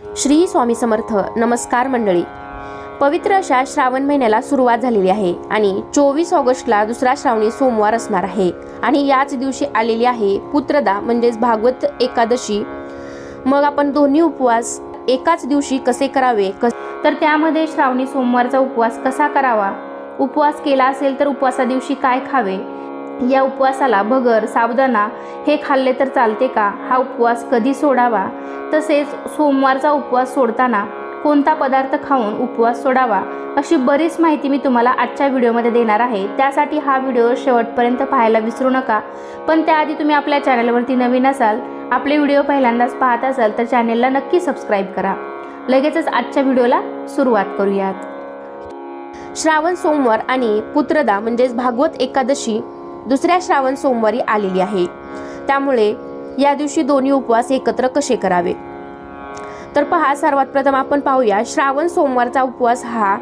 श्री स्वामी समर्थ. नमस्कार मंडळी. पवित्र अशा श्रावण महिन्याला सुरुवात झालेली आहे आणि 24 ऑगस्टला दुसरा श्रावणी सोमवार असणार आहे आणि याच दिवशी आलेली आहे पुत्रदा म्हणजेच भागवत एकादशी. मग आपण दोन्ही उपवास एकाच दिवशी कसे करावे, तर त्यामध्ये श्रावणी सोमवारचा उपवास कसा करावा, उपवास केला असेल तर उपवासा दिवशी काय खावे, या उपवासाला भगर साबुदाणा हे खाल्ले तर चालते का, हा उपवास कधी सोडावा, तसेच सोमवारचा उपवास सोडताना कोणता पदार्थ खाऊन उपवास सोडावा, अशी बरीच माहिती मी तुम्हाला आजच्या व्हिडिओमध्ये देणार आहे. त्यासाठी हा व्हिडिओ शेवटपर्यंत पाहायला विसरू नका. पण त्याआधी तुम्ही आपल्या चॅनलवरती नवीन असाल, आपले व्हिडिओ पहिल्यांदाच पाहत असाल तर चॅनलला नक्की सबस्क्राईब करा. लगेचच आजच्या व्हिडिओला सुरुवात करूयात. श्रावण सोमवार आणि पुत्रदा म्हणजेच भागवत एकादशी दुसऱ्या श्रावण सोमवारी आलेली आहे. त्यामुळे या दिवशी दोन्ही उपवास एकत्र कसे करावे, तर पहा, सर्वात प्रथम आपण पाहूया. श्रावण सोमवारचा उपवास हा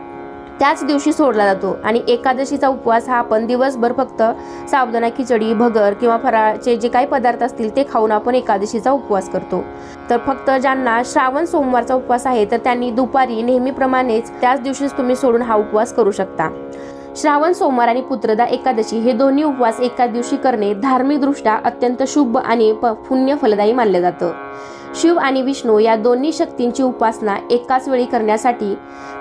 त्याच दिवशी सोडला जातो आणि एकादशीचा उपवास हा आपण दिवसभर फक्त साबुदाणा खिचडी, भगर किंवा फराळाचे जे काही पदार्थ असतील ते खाऊन आपण एकादशीचा उपवास करतो. तर फक्त ज्यांना श्रावण सोमवारचा उपवास आहे तर त्यांनी दुपारी नेहमीप्रमाणेच त्याच दिवशीच तुम्ही सोडून हा उपवास करू शकता. श्रावण सोमवार आणि पुत्रदा एकादशी हे दोन्ही उपवास एकाच दिवशी करणे धार्मिकदृष्ट्या अत्यंत शुभ आणि पुण्य फलदायी मानले जातं. शिव आणि विष्णू या दोन्ही शक्तींची उपासना एकाच वेळी करण्यासाठी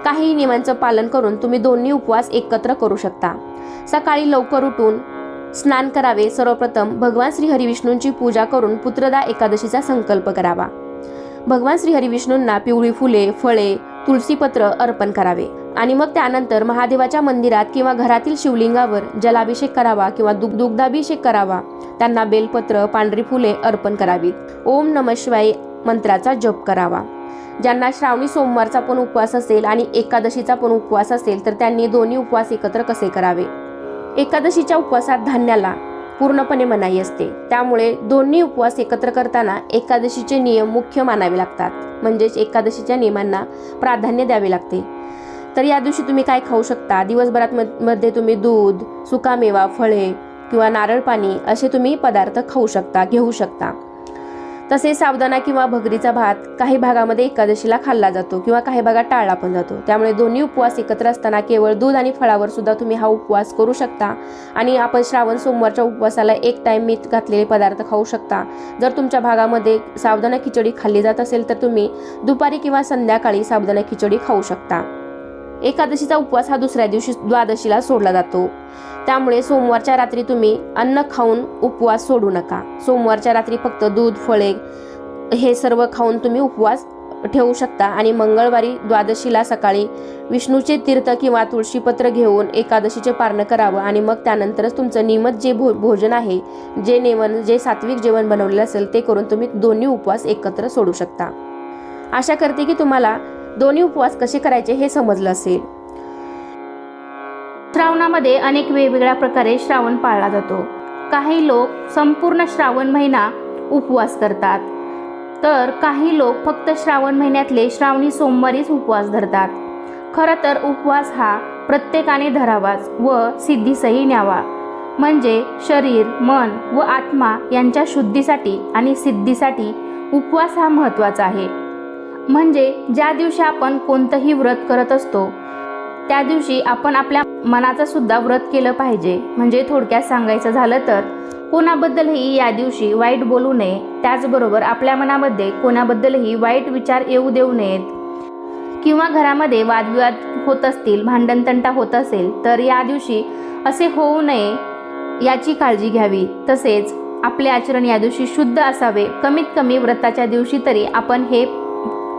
काही नियमांचं पालन करून तुम्ही दोन्ही उपवास एकत्र करू शकता. सकाळी लवकर उठून स्नान करावे. सर्वप्रथम भगवान श्री हरिविष्णूंची पूजा करून पुत्रदा एकादशीचा संकल्प करावा. भगवान श्री हरिविष्णूंना पिवळी फुले, फळे, तुळशीपत्र अर्पण करावे आणि मग त्यानंतर महादेवाच्या मंदिरात किंवा घरातील शिवलिंगावर जलाभिषेक करावा किंवा दुग्धाभिषेक करावा. त्यांना बेलपत्र, पांढरी फुले अर्पण करावीत. ओम नमः शिवाय मंत्राचा जप करावा. ज्यांना श्रावणी सोमवारचा पण उपवास असेल आणि एकादशीचा पण उपवास असेल तर त्यांनी दोन्ही उपवास एकत्र कसे करावे. एकादशीच्या उपवासात धान्याला पूर्णपणे मनाई असते. त्यामुळे दोन्ही उपवास एकत्र करताना एकादशीचे नियम मुख्य मानावे लागतात, म्हणजेच एकादशीच्या नियमांना प्राधान्य द्यावे लागते. तर या दिवशी तुम्ही काय खाऊ शकता, दिवसभरात मध्ये तुम्ही दूध, सुकामेवा, फळे किंवा नारळ पाणी असे तुम्ही पदार्थ खाऊ शकता, घेऊ शकता. तसेच साबुदाणा किंवा भगरीचा भात काही भागामध्ये एकादशीला खाल्ला जातो किंवा काही भागात टाळला पण जातो. त्यामुळे दोन्ही उपवास एकत्र असताना केवळ दूध आणि फळावर सुद्धा तुम्ही हा उपवास करू शकता आणि आपण श्रावण सोमवारच्या उपवासाला एक टाइम मीठ घातलेले पदार्थ खाऊ शकता. जर तुमच्या भागामध्ये साबुदाणा खिचडी खाल्ली जात असेल तर तुम्ही दुपारी किंवा संध्याकाळी साबुदाणा खिचडी खाऊ शकता. एकादशीचा उपवास हा दुसऱ्या दिवशी द्वादशीला सोडला जातो. त्यामुळे सोमवारच्या रात्री तुम्ही अन्न खाऊन उपवास सोडू नका. सोमवारच्या रात्री फक्त दूध, फळे हे सर्व खाऊन तुम्ही उपवास ठेवू शकता आणि मंगळवारी द्वादशीला सकाळी विष्णूचे तीर्थ किंवा तुळशीपत्र घेऊन एकादशीचे पारण करावं आणि मग त्यानंतरच तुमचं नियमित जे भोजन आहे, जे सात्विक जेवण बनवलेलं असेल ते करून तुम्ही दोन्ही उपवास एकत्र सोडू शकता. आशा करते की तुम्हाला दोन्ही उपवास कसे करायचे हे समजलं असेल. श्रावणामध्ये अनेक वेगवेगळ्या प्रकारे श्रावण पाळला जातो. काही लोक संपूर्ण श्रावण महिना उपवास करतात, तर काही लोक फक्त श्रावण महिन्यातले श्रावणी सोमवारीच उपवास धरतात. खरं तर उपवास हा प्रत्येकाने धरावाच व सिद्धीसही न्यावा. म्हणजे शरीर, मन व आत्मा यांच्या शुद्धीसाठी आणि सिद्धीसाठी उपवास हा महत्त्वाचा आहे. म्हणजे ज्या दिवशी आपण कोणतंही व्रत करत असतो त्या दिवशी आपण आपल्या मनाचं सुद्धा व्रत केलं पाहिजे. म्हणजे थोडक्यात सांगायचं झालं तर कोणाबद्दलही या दिवशी वाईट बोलू नये. त्याचबरोबर आपल्या मनामध्ये कोणाबद्दलही वाईट विचार येऊ देऊ नयेत किंवा घरामध्ये वादविवाद होत असतील, भांडणतंटा होत असेल तर या दिवशी असे होऊ नये याची काळजी घ्यावी. तसेच आपले आचरण या दिवशी शुद्ध असावे. कमीत कमी व्रताच्या दिवशी तरी आपण हे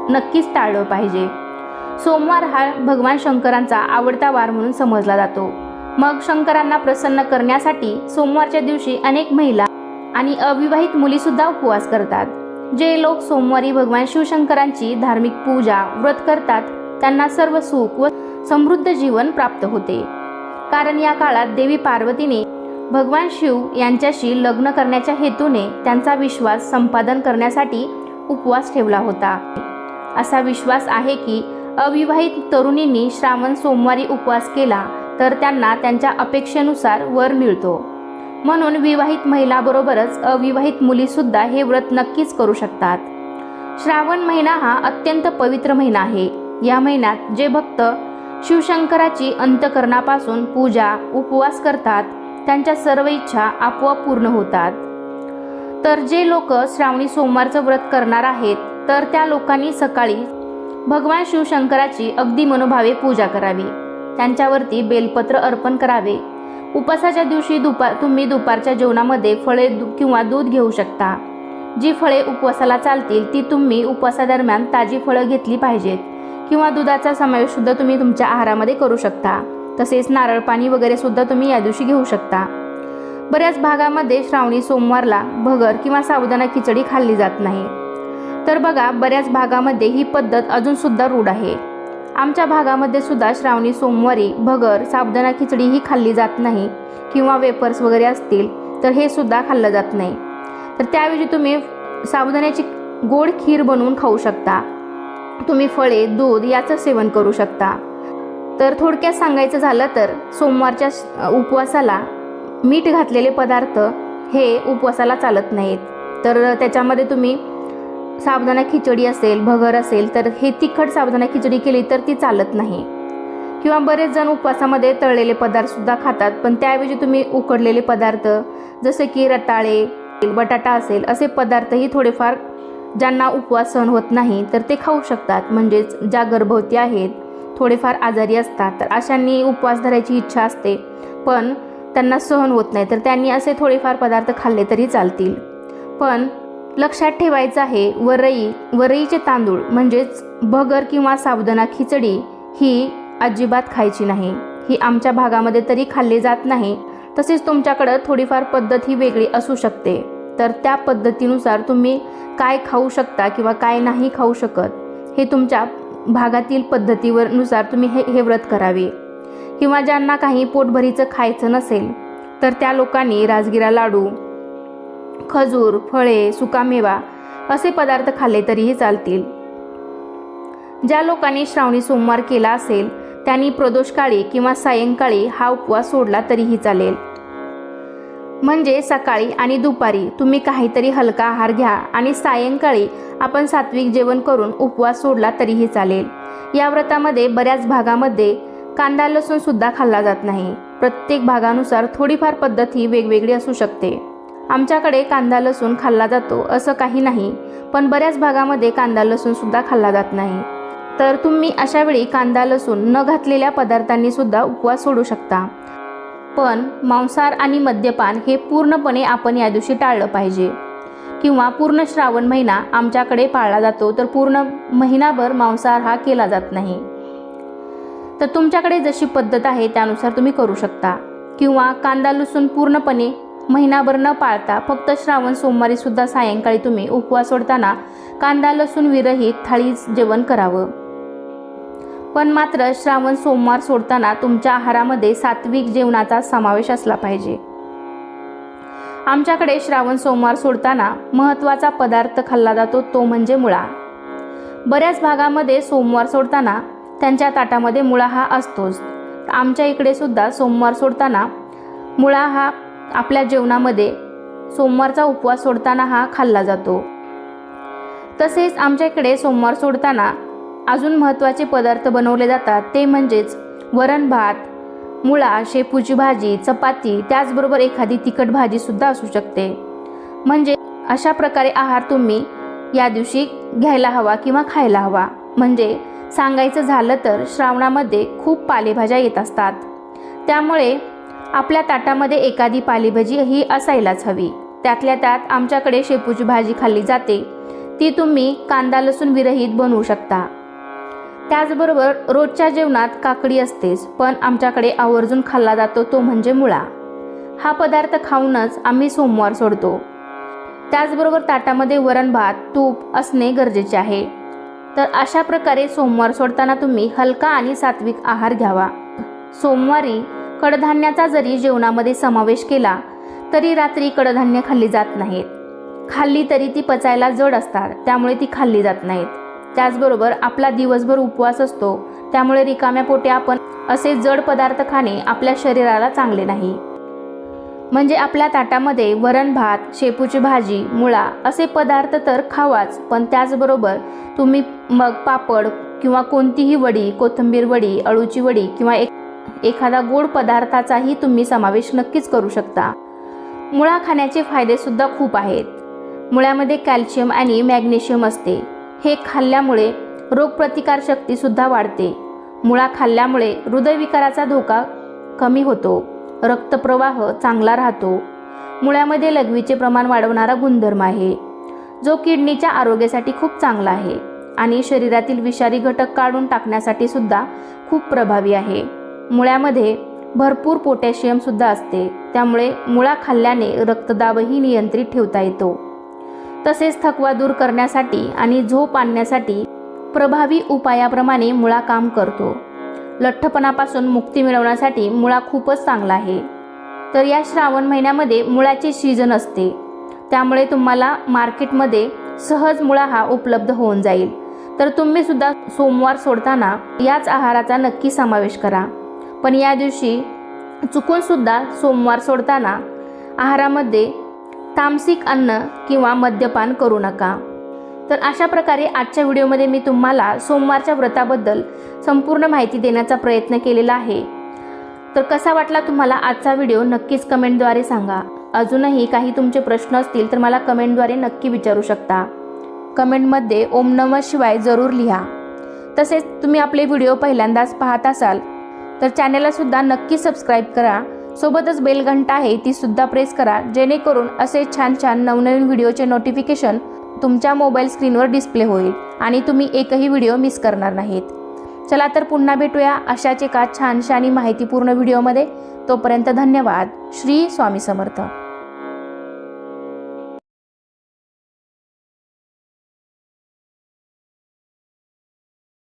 नक्कीच टाळलं पाहिजे. सोमवार हा भगवान शंकरांचा आवडता वार म्हणून समजला जातो. मग शंकरांना प्रसन्न करण्यासाठी सोमवारच्या दिवशी अनेक महिला आणि अविवाहित मुली सुद्धा उपवास करतात. जे लोक सोमवारी भगवान शिवशंकरांची धार्मिक पूजा, व्रत करतात त्यांना सर्व सुख व समृद्ध जीवन प्राप्त होते. कारण या काळात देवी पार्वतीने भगवान शिव यांच्याशी लग्न करण्याच्या हेतूने त्यांचा विश्वास संपादन करण्यासाठी उपवास ठेवला होता. असा विश्वास आहे की अविवाहित तरुणींनी श्रावण सोमवारी उपवास केला तर त्यांना त्यांच्या अपेक्षेनुसार वर मिळतो. म्हणून विवाहित महिलाबरोबरच अविवाहित मुलीसुद्धा हे व्रत नक्कीच करू शकतात. श्रावण महिना हा अत्यंत पवित्र महिना आहे. या महिन्यात जे भक्त शिवशंकराची अंतःकरणापासून पूजा उपवास करतात त्यांच्या सर्व इच्छा आपोआप पूर्ण होतात. तर जे लोक श्रावणी सोमवारचं व्रत करणार आहेत तर त्या लोकांनी सकाळी भगवान शिवशंकराची अगदी मनोभावे पूजा करावी. त्यांच्यावरती बेलपत्र अर्पण करावे. उपवासाच्या दिवशी तुम्ही दुपारच्या जेवणामध्ये फळे किंवा दूध घेऊ शकता. जी फळे उपवासाला चालतील ती तुम्ही उपवासादरम्यान ताजी फळं घेतली पाहिजेत किंवा दुधाचा समावेश सुद्धा तुम्ही तुमच्या आहारामध्ये करू शकता. तसेच नारळ पाणी वगैरे सुद्धा तुम्ही या दिवशी घेऊ शकता. बऱ्याच भागामध्ये श्रावणी सोमवारला भगर किंवा साबुदाणा खिचडी खाल्ली जात नाही. तर बघा, बऱ्याच भागामध्ये ही पद्धत अजून सुद्धा रूढ आहे. आमच्या भागामध्ये सुद्धा श्रावणी सोमवारी भगर साबुदाणा खिचडी ही खाल्ली जात नाही किंवा वेपर्स वगैरे असतील तर हे सुद्धा खाल्लं जात नाही. तर त्याऐवजी तुम्ही साबुदाण्याची गोड खीर बनवून खाऊ शकता. तुम्ही फळे दूध याचं सेवन करू शकता. तर थोडक्यात सांगायचं झालं तर सोमवारच्या उपवासाला मीठ घातलेले पदार्थ हे उपवासाला चालत नाहीत. तर त्याच्यामध्ये तुम्ही साबुदाणा खिचडी असेल भगर असेल तर हे तिखट साबुदाणा खिचडी केली तर ती चालत नाही. किंवा बरेच जण उपवासामध्ये तळलेले पदार्थ सुद्धा खातात, पण त्याऐवजी तुम्ही उकडलेले पदार्थ जसे की रताळे बटाटा असेल असे पदार्थही थोडेफार ज्यांना उपवास सहन होत नाही तर ते खाऊ शकतात. म्हणजेच ज्या गर्भवती आहेत थोडेफार आजारी असतात तर अशांनी उपवास धरायची इच्छा असते पण त्यांना सहन होत नाही तर त्यांनी असे थोडेफार पदार्थ खाल्ले तरी चालतील. पण लक्षात ठेवायचं आहे, वरईचे तांदूळ म्हणजेच भगर किंवा साबुदाणा खिचडी ही अजिबात खायची नाही. ही आमच्या भागामध्ये तरी खाल्ली जात नाही. तसेच तुमच्याकडं थोडीफार पद्धत ही वेगळी असू शकते. तर त्या पद्धतीनुसार तुम्ही काय खाऊ शकता किंवा काय नाही खाऊ शकत हे तुमच्या भागातील पद्धतीनुसार तुम्ही हे व्रत करावे. किंवा ज्यांना काही पोटभरीचं खायचं नसेल तर त्या लोकांनी राजगिरा लाडू, खजूर, फळे, सुकामेवा असे पदार्थ खाल्ले तरीही चालतील. ज्या लोकांनी श्रावणी सोमवार केला असेल त्यांनी प्रदोषकाळी किंवा सायंकाळी हा उपवास सोडला तरीही चालेल. म्हणजे सकाळी आणि दुपारी तुम्ही काहीतरी हलका आहार घ्या आणि सायंकाळी आपण सात्विक जेवण करून उपवास सोडला तरीही चालेल. या व्रतामध्ये बऱ्याच भागामध्ये कांदा लसूण सुद्धा खाल्ला जात नाही. प्रत्येक भागानुसार थोडीफार पद्धत ही वेगवेगळी असू शकते. आमच्याकडे कांदा लसूण खाल्ला जातो असं काही नाही, पण बऱ्याच भागामध्ये कांदा लसूण सुद्धा खाल्ला जात नाही. तर तुम्ही अशा वेळी कांदा लसूण न घातलेल्या पदार्थांनी सुद्धा उपवास सोडू शकता. पण मांसाहार आणि मद्यपान हे पूर्णपणे आपण या दिवशी टाळलं पाहिजे. किंवा पूर्ण श्रावण महिना आमच्याकडे पाळला जातो तर पूर्ण महिनाभर मांसाहार हा केला जात नाही. तर तुमच्याकडे जशी पद्धत आहे त्यानुसार तुम्ही करू शकता. किंवा कांदा लसूण पूर्णपणे महिनाभर न पाळता फक्त श्रावण सोमवारी सुद्धा सायंकाळी तुम्ही उपवास सोडताना कांदा लसूण विरहित थाळी जेवण करावं. पण मात्र श्रावण सोमवार सोडताना तुमच्या आहारामध्ये सात्विक जेवणाचा समावेश असला पाहिजे. आमच्याकडे श्रावण सोमवार सोडताना महत्त्वाचा पदार्थ खाल्ला जातो तो म्हणजे मुळा. बऱ्याच भागामध्ये सोमवार सोडताना त्यांच्या ताटामध्ये मुळा हा असतोच. आमच्या इकडे सुद्धा सोमवार सोडताना मुळा हा आपल्या जेवणामध्ये सोमवारचा उपवास सोडताना हा खाल्ला जातो. तसेच आमच्या इकडे सोमवार सोडताना अजून महत्त्वाचे पदार्थ बनवले जातात ते म्हणजेच वरण भात, मुळा, शेपूची भाजी, चपाती, त्याचबरोबर एखादी तिखट भाजी सुद्धा असू शकते. म्हणजे अशा प्रकारे आहार तुम्ही या दिवशी घ्यायला हवा किंवा खायला हवा. म्हणजे सांगायचं झालं तर श्रावणामध्ये खूप पालेभाज्या येत असतात, त्यामुळे आपल्या ताटामध्ये एखादी पालेभाजी ही असायलाच हवी. त्यातल्या त्यात आमच्याकडे शेपूची भाजी खाल्ली जाते, ती तुम्ही कांदा लसूण विरहित बनवू शकता. त्याचबरोबर रोजच्या जेवणात काकडी असतेच, पण आमच्याकडे आवर्जून खाल्ला जातो तो म्हणजे मुळा. हा पदार्थ खाऊनच आम्ही सोमवार सोडतो. त्याचबरोबर ताटामध्ये वरण भात, तूप असणे गरजेचे आहे. तर अशा प्रकारे सोमवार सोडताना तुम्ही हलका आणि सात्विक आहार घ्यावा. सोमवारी कडधान्याचा जरी जेवणामध्ये समावेश केला तरी रात्री कडधान्य खाल्ली जात नाहीत. खाल्ली तरी ती पचायला जड असतात, त्यामुळे ती खाल्ली जात नाहीत. त्याचबरोबर आपला दिवसभर उपवास असतो, त्यामुळे रिकाम्या पोटी आपण असे जड पदार्थ खाणे आपल्या शरीराला चांगले नाही. म्हणजे आपल्या ताटामध्ये वरण भात, शेपूची भाजी, मुळा असे पदार्थ तर खावाच, पण त्याचबरोबर तुम्ही मग पापड किंवा कोणतीही वडी, कोथिंबीर वडी, अळूची वडी किंवा एखादा गोड पदार्थाचाही तुम्ही समावेश नक्कीच करू शकता. मुळा खाण्याचे फायदे सुद्धा खूप आहेत. मुळ्यामध्ये कॅल्शियम आणि मॅग्नेशियम असते. हे खाल्ल्यामुळे रोगप्रतिकारशक्ती सुद्धा वाढते. मुळा खाल्ल्यामुळे हृदयविकाराचा धोका कमी होतो. रक्तप्रवाह चांगला राहतो. मुळ्यामध्ये लघवीचे प्रमाण वाढवणारा गुणधर्म आहे, जो किडनीच्या आरोग्यासाठी खूप चांगला आहे आणि शरीरातील विषारी घटक काढून टाकण्यासाठी सुद्धा खूप प्रभावी आहे. मुळ्यामध्ये भरपूर पोटॅशियम सुद्धा असते, त्यामुळे मुळा खाल्ल्याने रक्तदाबही नियंत्रित ठेवता येतो. तसेच थकवा दूर करण्यासाठी आणि झोप आणण्यासाठी प्रभावी उपायाप्रमाणे मुळा काम करतो. लठ्ठपणापासून मुक्ती मिळवण्यासाठी मुळा खूपच चांगला आहे. तर या श्रावण महिन्यामध्ये मुळाचे सीजन असते, त्यामुळे तुम्हाला मार्केटमध्ये सहज मुळा हा उपलब्ध होऊन जाईल. तर तुम्ही सुद्धा सोमवार सोडताना याच आहाराचा नक्की समावेश करा. पण या दिवशी चुकून सुद्धा सोमवार सोडताना आहारामध्ये तामसिक अन्न किंवा मद्यपान करू नका. तर अशा प्रकारे आजच्या व्हिडिओमध्ये मी तुम्हाला सोमवारच्या व्रताबद्दल संपूर्ण माहिती देण्याचा प्रयत्न केलेला आहे. तर कसा वाटला तुम्हाला आजचा व्हिडिओ नक्कीच कमेंटद्वारे सांगा. अजूनही काही तुमचे प्रश्न असतील तर मला कमेंटद्वारे नक्की विचारू शकता. कमेंटमध्ये ओम नमः शिवाय जरूर लिहा. तसेच तुम्ही आपले व्हिडिओ पहिल्यांदाच पाहत असाल तर चॅनललासुद्धा नक्की सबस्क्राईब करा. सोबतच बेल घंटा आहे ती सुद्धा प्रेस करा, जेणेकरून असे छान छान नवनवीन व्हिडिओचे नोटिफिकेशन तुमच्या मोबाईल स्क्रीनवर डिस्प्ले होईल आणि तुम्ही एकही व्हिडिओ मिस करणार नाहीत. चला तर पुन्हा भेटूया अशाच एका छानशा आणि माहितीपूर्ण व्हिडिओमध्ये. तोपर्यंत धन्यवाद. श्री स्वामी समर्थ.